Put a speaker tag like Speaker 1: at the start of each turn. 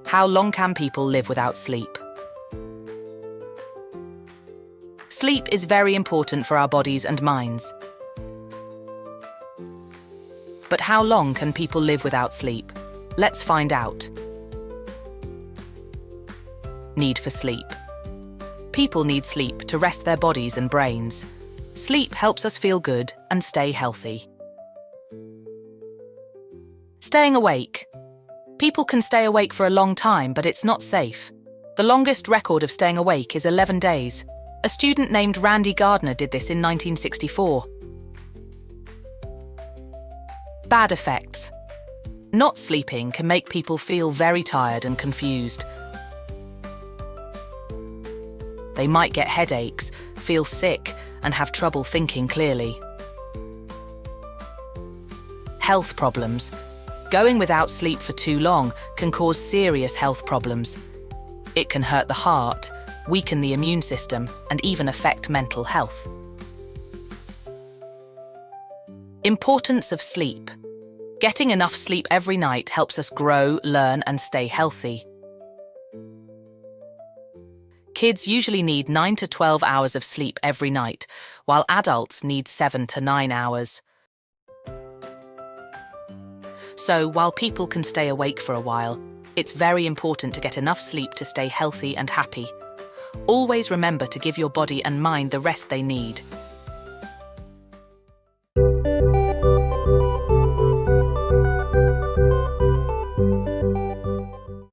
Speaker 1: How long can people live without sleep? Sleep is very important for our bodies and minds. But how long can people live without sleep? Let's find out. Need for sleep. People need sleep to rest their bodies and brains. Sleep helps us feel good and stay healthy. Staying awake. People can stay awake for a long time, but it's not safe. The longest record of staying awake is 11 days. A student named Randy Gardner did this in 1964. Bad effects. Not sleeping can make people feel very tired and confused. They might get headaches, feel sick, and have trouble thinking clearly. Health problems. Going without sleep for too long can cause serious health problems. It can hurt the heart, weaken the immune system, and even affect mental health. Importance of sleep. Getting enough sleep every night helps us grow, learn, and stay healthy. Kids usually need 9 to 12 hours of sleep every night, while adults need 7 to 9 hours. So, while people can stay awake for a while, it's very important to get enough sleep to stay healthy and happy. Always remember to give your body and mind the rest they need.